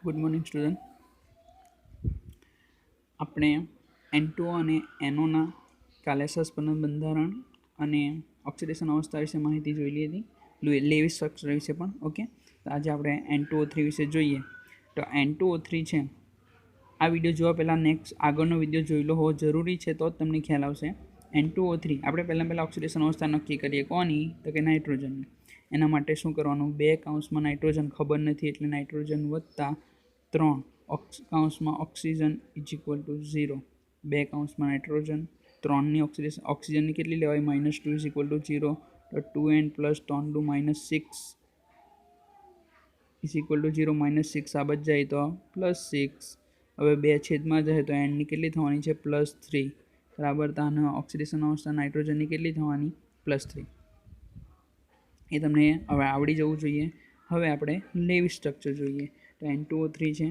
Good morning student. આપણે N2 અને NO કાલે સસ્પેન્શન બંધારણ અને ઓક્સિડેશન અવસ્થા વિશે માહિતી જોઈ લીધી, લેવિસ સ્ટ્રક્ચર વિશે પણ. ઓકે, તો આજે આપણે N2O3 વિશે જોઈએ. તો N2O3 છે, આ વિડીયો જોવા પહેલાં નેક્સ્ટ આગળનો વિડીયો જોઈ લો હોવો જરૂરી છે, તો જ તમને ખ્યાલ આવશે. N2O3 આપણે પહેલાં ઓક્સિડેશન અવસ્થા નક્કી કરીએ. કોની? તો કે નાઇટ્રોજનની. એના માટે શું કરવાનું? 2 કૌંસમાં નાઇટ્રોજન ખબર નથી એટલે નાઇટ્રોજન વત્તા 3 કૌંસમાં ઓક્સિજન ઇઝ ઇક્વલ ટુ 0. 2 કૌંસમાં નાઇટ્રોજન, 3ની ઓક્સિજનની કેટલી લેવાય? -2 ઇઝ ઇક્વલ ટુ 0. તો 2n plus 3 -6 is equal two 0. -6 આ બચ જાય તો +6. હવે 2 છેદમાં જાય તો એનની કેટલી થવાની છે? +3. બરાબર. તો આના ઓક્સિડેશન અવસ્થા નાઇટ્રોજનની કેટલી થવાની? +3. એ તમને હવે આવડી જવું જોઈએ. હવે આપણે લેવિસ સ્ટ્રક્ચર જોઈએ. તો N2O3 છે.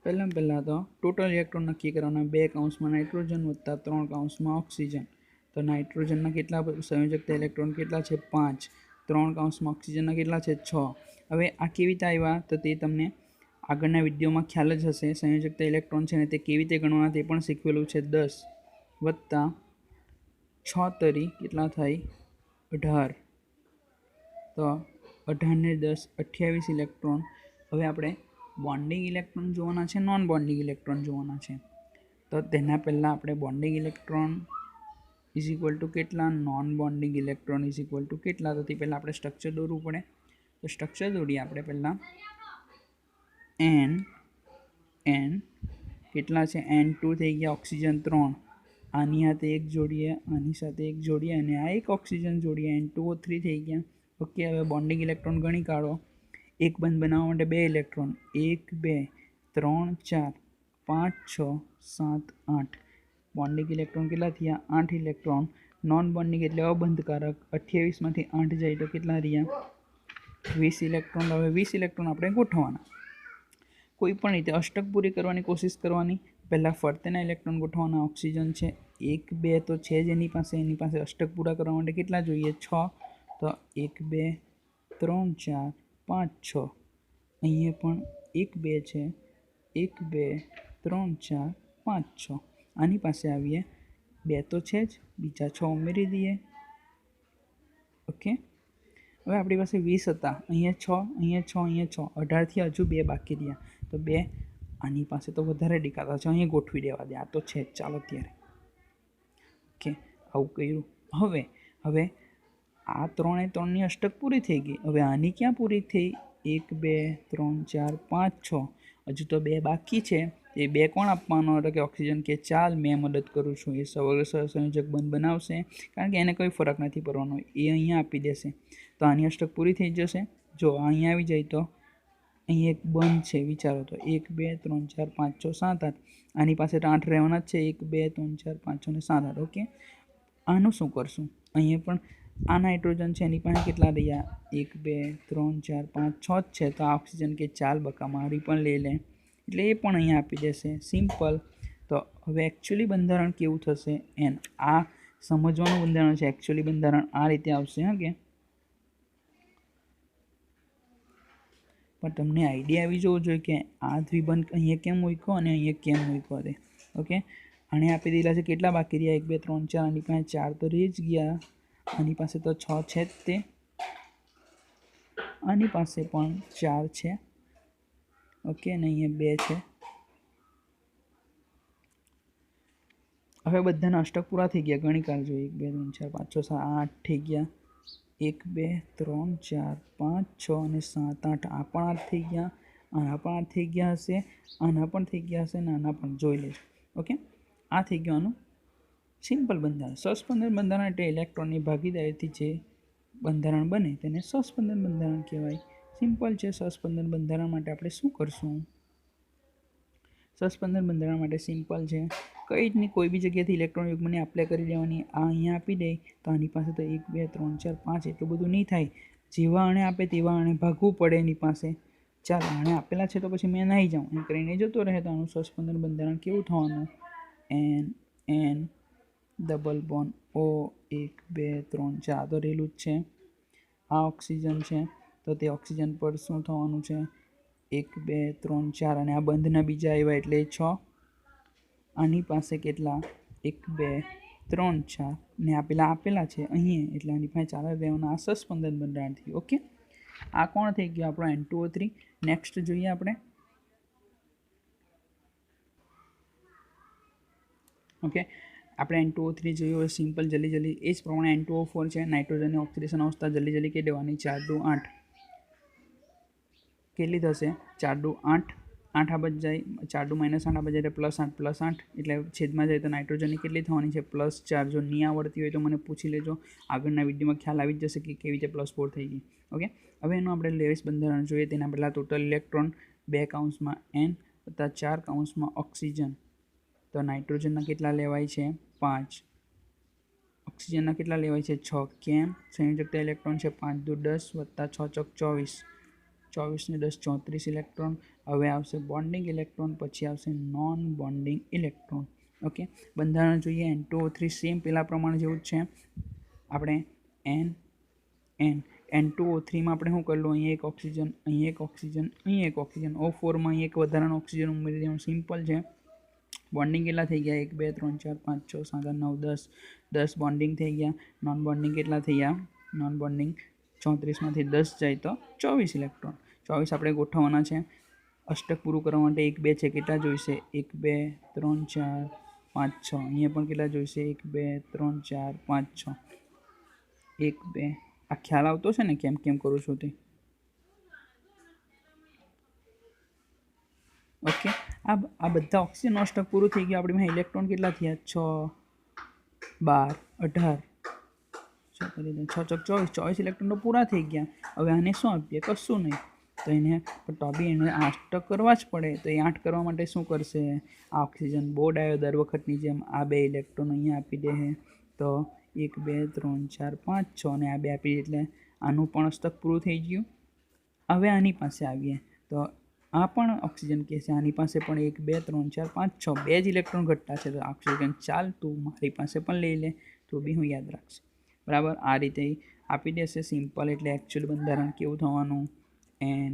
પહેલાં તો ટોટલ ઇલેક્ટ્રોન નક્કી કરવાના. 2 કૌંસમાં નાઇટ્રોજન વત્તા 3 કૌંસમાં ઓક્સિજન. તો નાઇટ્રોજનના કેટલા સંયોજકતા ઇલેક્ટ્રોન કેટલા છે? 5. 3 કૌંસમાં ઓક્સિજનના કેટલા છે? 6. હવે આ કેવી રીતે આવ્યા? તો તે તમને આગળના વિડીયોમાં ખ્યાલ જ હશે. સંયોજકતા ઇલેક્ટ્રોન છે ને તે કેવી રીતે ગણવાના તે પણ શીખવેલું છે. 10 વત્તા 6 તરી કેટલા થાય? 18. તો 18 ને 10 28 ઇલેક્ટ્રોન. હવે આપણે બોન્ડિંગ ઇલેક્ટ્રોન જોવાના છે, નોન બોન્ડિંગ ઇલેક્ટ્રોન જોવાના છે. તો તેના પહેલાં આપણે bonding electron is equal to કેટલા? Non bonding electron is equal to કેટલા? તો તે પહેલાં આપણે સ્ટ્રક્ચર દોરવું પડે. તો સ્ટ્રક્ચર દોરીએ આપણે પહેલાં. n કેટલા છે? N2 થઈ ગયા, ઓક્સિજન 3. આની સાથે એક જોડીએ, આની સાથે એક જોડીએ અને આ એક ઓક્સિજન જોડીએ. N2O3 થઈ ગયા. ઓકે, હવે બોન્ડિંગ ઇલેક્ટ્રોન ગણી કાઢો. એક બંધ બનાવવા માટે 2 ઇલેક્ટ્રોન, 1 2 3 4 5 6 7 8. બોન્ડિંગ ઇલેક્ટ્રોન કેટલા થયા? 8 ઇલેક્ટ્રોન. નોન બોન્ડિંગ એટલે અબંધકારક. 28માંથી 8 જાય તો કેટલા રહ્યા? 20 ઇલેક્ટ્રોન. હવે 20 ઇલેક્ટ્રોન આપણે ગોઠવવાના. કોઈ પણ રીતે અષ્ટક પૂરી કરવાની કોશિશ કરવાની. પહેલાં ફરતેના ઇલેક્ટ્રોન ગોઠવવાના. ઓક્સિજન છે 1 2 તો છે જ એની પાસે અષ્ટક પૂરા કરવા માટે કેટલા જોઈએ? 6. તો 1 2 3 4 5 6. અહીંયા પણ 1 2 છે, 1 2 3 4 5 6. આની પાસે આવીએ, 2 તો છે જ, બીજા 6 ઉમેરી દઈએ. ઓકે, હવે આપણી પાસે 20 હતા. અહીંયા 6, અહીંયા 6, અહીંયા 6, 18થી હજુ 2 બાકી રહ્યા. તો 2 આની પાસે તો વધારે દેખાતા છે, અહીંયા ગોઠવી દેવા દે. આ તો છે જ. ચાલો ત્યારે. ઓકે, આવું કર્યું. હવે આ 3 એ 3ની અષ્ટક પૂરી થઈ ગઈ. હવે આની ક્યાં પૂરી થઈ? 1 2 3 4 5 6. હજુ તો 2 બાકી છે. એ 2 કોણ આપવાનો? હતો કે ઓક્સિજન કે ચાલ મેં મદદ કરું છું. એ સંયોજક બંધ બનાવશે, કારણ કે એને કોઈ ફરક નથી પડવાનો. એ અહીંયા આપી દેશે તો આની અષ્ટક પૂરી થઈ જશે. જો અહીંયા આવી જાય તો અહીં એક બંધ છે, વિચારો તો 1 2 3 4 5 6 7 8. આની પાસે તો 8 રહેવાના જ છે. 1 2 3 4 5 6 ને 7 8. ઓકે, આનું શું કરશું? અહીંયા પણ આ નાઇટ્રોજન છે, એની પાસે કેટલા રહ્યા? 1 2 3 4 5 6 જ છે. તો આ ઓક્સિજન કે ચાલ બકા મારી પણ લઈ લે, એટલે એ પણ અહીંયા આપી દેશે. સિમ્પલ. તો હવે એકચ્યુઅલી બંધારણ કેવું થશે? આ સમજવાનું બંધારણ છે. એકચ્યુઅલી બંધારણ આ રીતે આવશે. હા, કે પણ તમને આઈડિયા આવી જવો જોઈએ કે આ દ્વિબંધ અહીંયા કેમ મૂક્યો અને અહીંયા કેમ મૂક્યો તે. ઓકે, આને આપી દીધા છે. કેટલા બાકી રહ્યા? 1 2 3 4. આની પાસે 4 તો રહી જ ગયા. આની પાસે તો 6 છે જ તે. આની પાસે પણ 4 છે. ઓકે, અને અહીંયા 2 છે. હવે બધાના અષ્ટક પૂરા થઈ ગયા. ગણી કાઢજો. 1 2 3 4 5 6 7 8 થઈ ગયા. 1 2 3 4 5 6 અને 7 8. આ પણ 8 થઈ ગયા. આના પણ 8 થઈ ગયા હશે. આના પણ થઈ ગયા હશે ને આના પણ. જોઈ લેજો. ઓકે, આ થઈ ગયું આનું સિમ્પલ બંધારણ. સસ્પેન્શન બંધારણ એટલે ઇલેક્ટ્રોનની ભાગીદારીથી જે બંધારણ બને તેને સસ્પેન્શન બંધારણ કહેવાય. સિમ્પલ છે. સસ્પેન્શન બંધારણ માટે આપણે શું કરશું? સસ્પેન્શન બંધારણ માટે સિમ્પલ છે. કઈ જ નહીં, કોઈ બી જગ્યાથી ઇલેક્ટ્રોન યુગ્મને એપ્લાય કરી દેવાની. આ અહીંયા આપી દે તો આની પાસે તો 1 2 3 4 5 એટલું બધું નહીં થાય. જેવા આણે આપે તેવા આણે ભાગવું પડે એની પાસે. ચાલો, આણે આપેલા છે તો પછી મેં નહીં જાઉં એમ કરીને જતો રહે. તો આનું સસ્પેન્શન બંધારણ કેવું થવાનું? n ડબલ બોન્ડ O 1 2 3 4 તો રહેલું જ છે. આ ઓક્સિજન છે તો તે ઓક્સિજન પર શું થવાનું છે? 1 2 3 4 અને આ બંધના બીજા આવ્યા એટલે 6. આની પાસે કેટલા 1 2 3 4 ને આ પેલા આપેલા છે અહીંયા એટલે આની પાસે 4 રહેવાના. આ સસ્પેન્શન બંધારણ થયું. ઓકે, આ કોણ થઈ ગયો આપણો N2O3. નેક્સ્ટ જોઈએ આપણે. ઓકે, આપણે N2O3 જોયું હોય સિમ્પલ જલ્દી એ જ પ્રમાણે N2O4 છે. નાઇટ્રોજનની ઓક્સિડેશન અવસ્થા જલ્દી કહી દેવાની. 4 2 8 કેટલી થશે 4 2 8 8 આ બાજુ જાય 4 2 -8 આ બાજુ જાય +8 એટલે છેદમાં જાય તો નાઇટ્રોજનની કેટલી થવાની છે +4. જો નહીં આવડતી હોય તો મને પૂછી લેજો, આગળના વિડીયોમાં ખ્યાલ આવી જશે કે કેવી રીતે +4 થઈ ગઈ. ઓકે, હવે એનું આપણે લેવિસ બંધારણ જોઈએ. તેના પહેલાં ટોટલ ઇલેક્ટ્રોન 2 કૌંસમાં n વત્તા 4 કૌંસમાં ઓક્સિજન. તો નાઇટ્રોજનના કેટલા લેવાય છે 5, ઓક્સિજનના કેટલા લેવાય છે 6. કેમ? સંયોજકતા ઇલેક્ટ્રોન છે 5 દુ 10 વત્તા 6 ચોક 24, 24 ને 10 34 ઇલેક્ટ્રોન. હવે આવશે બોન્ડિંગ ઇલેક્ટ્રોન, પછી આવશે નોન બોન્ડિંગ ઇલેક્ટ્રોન. ઓકે, બંધારણ જોઈએ. N2O3 સેમ પેલા પ્રમાણે જેવું જ છે. આપણે N2O3માં આપણે શું કરેલું, અહીંયા એક ઓક્સિજન, અહીંયા એક ઓક્સિજન, અહીંયા એક ઓક્સિજન. O4માં અહીંયા એક વધારાનો ઓક્સિજન ઉમેરી દેવાનું. સિમ્પલ છે. બોન્ડિંગ કેટલા થઈ ગયા 1 2 3 4 5 6 7 8 9 10 બોન્ડિંગ થઈ ગયા. નોન બોન્ડિંગ કેટલા થઈ ગયા? નોન બોન્ડિંગ 34માંથી 10 જાય તો 24 ઇલેક્ટ્રોન. 24 આપણે ગોઠવવાના છે. અષ્ટક પૂરું કરવા માટે 1 2 છે, કેટલા જોઈશે 1 2 3 4 5 6. અહીંયા પણ કેટલા જોઈશે 1 2 3 4 5 6. 1 2 આ ખ્યાલ આવતો છે ને કેમ કેમ કરું છું તે? ઓકે, આ બધા ઓક્સિજન અષ્ટક પૂરું થઈ ગયું. આપણી પાસે ઇલેક્ટ્રોન કેટલા થયા 6 12 18 6 ચોક 24 ઇલેક્ટ્રોન તો પૂરા થઈ ગયા. હવે આને શું આપીએ? કશું નહીં. તો એને તો બી એને 8 કરવા જ પડે. તો એ 8 કરવા માટે શું કરશે? આ ઓક્સિજન બોર્ડ આવ્યો દર વખતની જેમ આ 2 ઇલેક્ટ્રોન અહીંયા આપી દે છે. તો 1 2 3 4 5 6 અને આ 2 આપી દે એટલે આનું પણ અષ્ટક પૂરું થઈ ગયું. હવે આની પાસે આવીએ તો આ પણ ઓક્સિજન કે છે, આની પાસે પણ 1 2 3 4 5 6 2 જ ઇલેક્ટ્રોન ઘટતા છે. તો ઓક્સિજન ચાલ તું મારી પાસે પણ લઈ લે, તો બી હું યાદ રાખશે. બરાબર, આ રીતે આપી દેશે સિમ્પલ. એટલે એકચ્યુઅલ બંધારણ કેવું થવાનું? n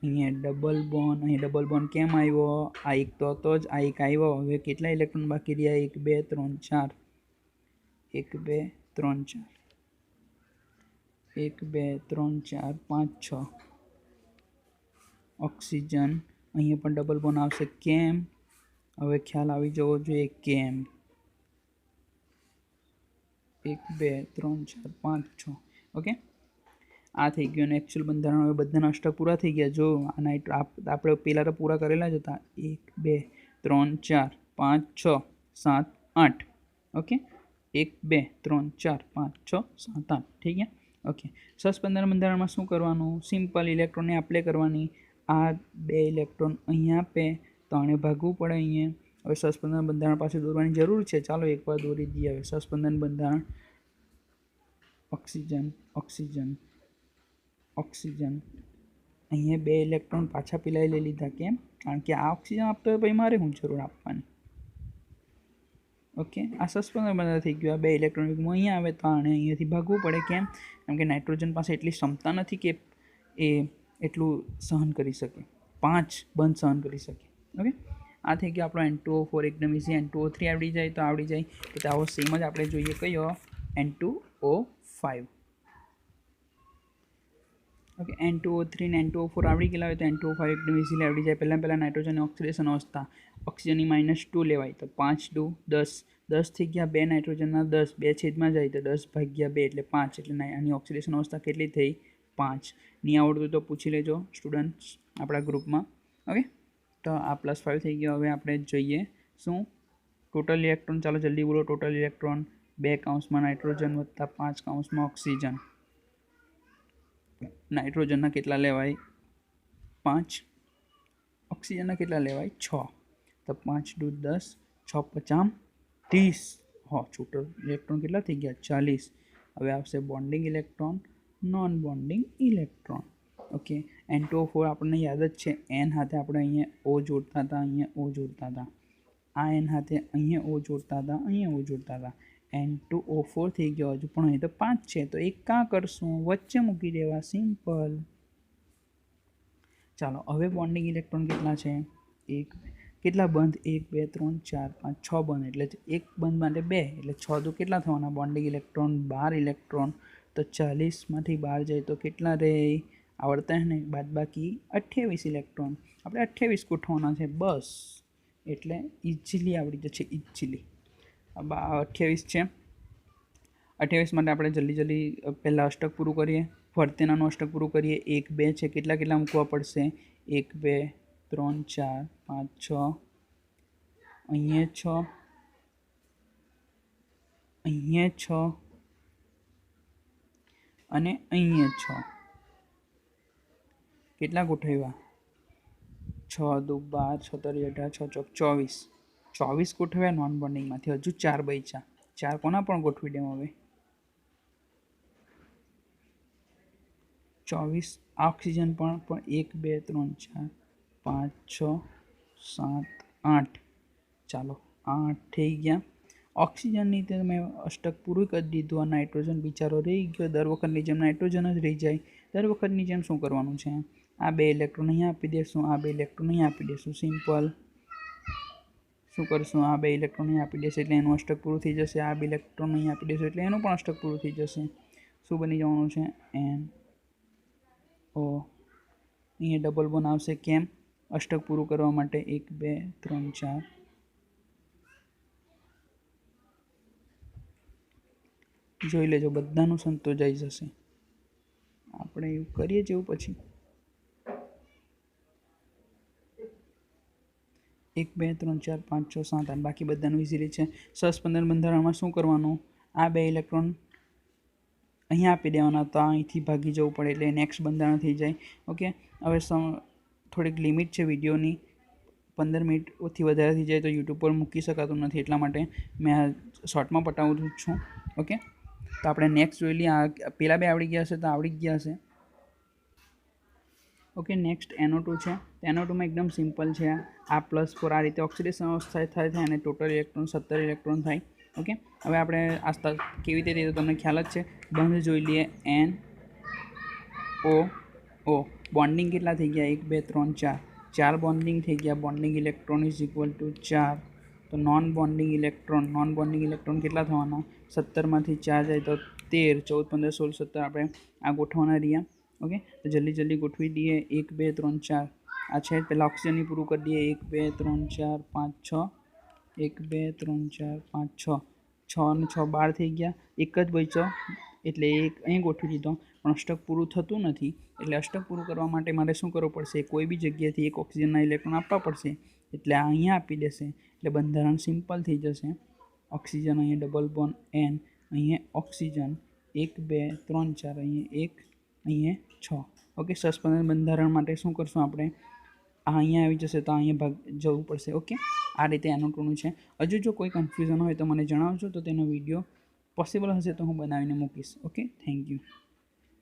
અહીંયા ડબલ બોન્ડ, અહીં ડબલ બોન્ડ કેમ આવ્યો? આ એક તો હતો જ, આ એક આવ્યો. હવે કેટલા ઇલેક્ટ્રોન બાકી રહ્યા? 1 2 3 4 1 2 3 4 1 2 3 4 5 6 ઓક્સિજન. અહીંયા પણ ડબલ બોન્ડ આવશે. કેમ? હવે ખ્યાલ આવી જવો જોઈએ કેમ. 1 2 3 4 5 6. ઓકે, આ થઈ ગયું. અને એકચ્યુઅલ બંધારણ હવે બધાના અષ્ટક પૂરા થઈ ગયા. જો આ આપણે પહેલાં તો પૂરા કરેલા જ હતા. 1 2 3 4 5 6 7 8. ઓકે, 1 2 3 4 5 6 7 8 થઈ ગયા. ઓકે, સસ્પેન્શન બંધારણમાં શું કરવાનું? સિમ્પલ ઇલેક્ટ્રોનને એપ્લાય કરવાની. આ 2 ઇલેક્ટ્રોન અહીંયા આપે તો આને ભાગવું પડે અહીંયા. હવે સસ્પેન્શન બંધારણ પાસે દોરવાની જરૂર છે. ચાલો એકવાર દોરી દઈએ. હવે સસ્પેન્શન બંધારણ ઓક્સિજન ઓક્સિજન ઓક્સિજન. અહીંયા 2 ઇલેક્ટ્રોન પાછા પેલા લઈ લીધા. કેમ? કારણ કે આ ઓક્સિજન આપતો હોય પછી મારે શું જરૂર આપવાની? ઓકે, આ સસ્પેન્શન બંધારણ થઈ ગયું. આ 2 ઇલેક્ટ્રોન અહીંયા આવે તો આને અહીંયાથી ભાગવું પડે. કેમ? કેમ કે નાઇટ્રોજન પાસે એટલી ક્ષમતા નથી કે એ એટલું સહન કરી શકે. 5 બંધ સહન કરી શકે. ઓકે, આ થઈ ગયો આપણો N2O4 એકદમ ઇઝી. N2O3 આવડી જાય તો આવડી જાય. એટલે આવો સેમ જ આપણે જોઈએ કયો? N2O5. ઓકે, N2O3 ને N2O4 આવડી ગયેલા હોય તો N2O5 એકદમ ઇઝીલી આવડી જાય. પહેલાં નાઇટ્રોજનની ઓક્સિડેશન અવસ્થા ઓક્સિજનની -2 લેવાય તો 5 2 10 10 થઈ ગયા. 2 નાઇટ્રોજનના 10 2 છેદમાં જાય તો 10 ભાગ્યા 2 એટલે 5. એટલે આની ઓક્સિડેશન અવસ્થા કેટલી થઈ? 5. નહીં આવડતું તો પૂછી લેજો સ્ટુડન્ટ્સ આપણા ગ્રુપમાં. ઓકે, તો આ +5 થઈ ગયો. હવે આપણે જોઈએ શું ટોટલ ઇલેક્ટ્રોન. ચાલો જલ્દી બોલો. ટોટલ ઇલેક્ટ્રોન 2 કૌંસમાં નાઇટ્રોજન વત્તા 5 કૌંસમાં ઓક્સિજન. નાઇટ્રોજનના કેટલા લેવાય? 5. ઓક્સિજનના કેટલા લેવાય? 6. તો 5 દુ 10 6 50 30. ટોટલ ઇલેક્ટ્રોન કેટલા થઈ ગયા? 40. હવે આવશે bonding electron, non bonding electron. Okay, N2O4 આપણને યાદ જ છે. n હાથે આપણે અહીંયા O જોડતા હતા, અહીંયા O જોડતા હતા. આ n હાથે અહીંયા O જોડતા હતા, અહીંયા O જોડતા હતા. N2O4 થઈ ગયો. હજુ પણ અહીં તો 5 છે તો એક કાં કરશું? વચ્ચે મૂકી દેવા. સિમ્પલ. ચાલો હવે બોન્ડિંગ ઇલેક્ટ્રોન કેટલા છે? એક કેટલા બંધ? 1 2 3 4 5 6 બંધ, એટલે એક બંધ માટે 2 એટલે 6 તો કેટલા થવાના? બોન્ડિંગ ઇલેક્ટ્રોન 12 ઇલેક્ટ્રોન, તો 40માંથી 12 જાય તો કેટલા રહે? આવડતા હે ને? બાદ બાકી 28 ઇલેક્ટ્રોન. આપણે 28 ગોઠવવાના છે બસ, એટલે ઇઝીલી આવડી જશે, ઇઝીલી. 28 છે. 28 માટે આપણે જલ્દી પહેલાં અષ્ટક પૂરું કરીએ, ફરતેનાનું અષ્ટક પૂરું કરીએ. 1 2 છે, કેટલા મૂકવા પડશે? 1 2 3 4 5 6, અહીંયા 6, અહીંયા 6 અને અહીંયા 6. કેટલા ગોઠવ્યા? 6 2 12 17 18 6 ચોક 24 ગોઠવ્યા નોન બોન્ડિંગમાંથી. હજુ 4 બચ્યા. 4 કોના પણ ગોઠવી દઉં હવે? 24 આ ઓક્સિજન પણ 1 2 3 4 5 6 7 8. ચાલો 8 થઈ ગયા. ઓક્સિજનની તે મેં અષ્ટક પૂરું કરી દીધું. આ નાઇટ્રોજન બિચારો રહી ગયો. દર વખતની જેમ નાઇટ્રોજન જ રહી જાય. દર વખતની જેમ શું કરવાનું છે? આ 2 ઇલેક્ટ્રોન અહીંયા આપી દઈશું, આ 2 ઇલેક્ટ્રોન અહીંયા આપી દઈશું. સિમ્પલ. શું કરશું? આ 2 ઇલેક્ટ્રોન અહીંયા આપી દેશે એટલે એનું અષ્ટક પૂરું થઈ જશે. આ 2 ઇલેક્ટ્રોન અહીંયા આપી દેશું એટલે એનું પણ અષ્ટક પૂરું થઈ જશે. શું બની જવાનું છે? NO. અહીંયા ડબલ બોન્ડ આવશે. કેમ? અષ્ટક પૂરું કરવા માટે. 1 2 3 4. જોઈ લેજો, બધાનું સંતોષાઈ જશે. આપણે એવું કરીએ જેવું પછી 1 2 3 4 5 6 7 8 બાકી બધાનું ઇઝીલી છે. સસ્પેન્શન બંધારણમાં શું કરવાનું? આ 2 ઇલેક્ટ્રોન અહીંયા આપી દેવાના, તો અહીંથી ભાગી જવું પડે એટલે નેક્સ્ટ બંધારણ થઈ જાય. ઓકે, હવે થોડીક લિમિટ છે વિડીયોની. 15 મિનિટથી વધારે થઈ જાય તો યુટ્યુબ પર મૂકી શકાતું નથી, એટલા માટે મેં આ શોર્ટમાં પટાવું છું. ઓકે, તો આપણે નેક્સ્ટ જોઈ લઈએ. આ પેલા 2 આવડી ગયા હશે તો આવડી ગયા હશે. ઓકે, નેક્સ્ટ NO2 છે. NO2માં એકદમ સિમ્પલ છે. આ +4 આ રીતે ઓક્સિડેશન અવસ્થા થાય અને ટોટલ ઇલેક્ટ્રોન 17 ઇલેક્ટ્રોન થાય. ઓકે, હવે આપણે આસ્તા કેવી રીતે તો તમને ખ્યાલ જ છે. બંધ જોઈ લઈએ. NO. બોન્ડિંગ કેટલા થઈ ગયા? 1 2 3 4. 4 બોન્ડિંગ થઈ ગયા. Bonding electron is equal two 4. તો નોન બોન્ડિંગ ઇલેક્ટ્રોન કેટલા થવાના? 17માંથી 4 જાય તો 13, 14 15 16 17 આપણે આ ગોઠવાના રહ્યા. ઓકે, તો જલ્દી ગોઠવી દઈએ. 1 2 3 4 આ છે. પહેલાં ઓક્સિજનની પૂરું કરી દઈએ. 1 2 3 4 5 6. 1 2 3 4 5 6. 6 અને 6 12 થઈ ગયા. એક જ બચ્યો એટલે એક અહીં ગોઠવી દીધો. પણ અષ્ટક પૂરું થતું નથી, એટલે અષ્ટક પૂરું કરવા માટે મારે શું કરવું પડશે? કોઈ બી જગ્યાએથી એક ઓક્સિજનના ઇલેક્ટ્રોન આપવા પડશે. એટલે આ અહીંયા આપી દેશે એટલે બંધારણ સિમ્પલ થઈ જશે. ઓક્સિજન અહીંયા ડબલ બોન્ડ N, અહીંયા ઓક્સિજન 1 2 3 4, અહીંયા 1, અહીંયા 6. ઓકે, સસ્પેન્શન બંધારણ માટે શું કરશું આપણે? આ અહીંયા આવી જશે તો અહીંયા જવું પડશે. ઓકે, આ રીતે NO2નું છે. હજુ જો કોઈ કન્ફ્યુઝન હોય તો મને જણાવજો, તો તેનો વિડીયો પોસિબલ હશે તો હું બનાવીને મૂકીશ. Okay, thank you.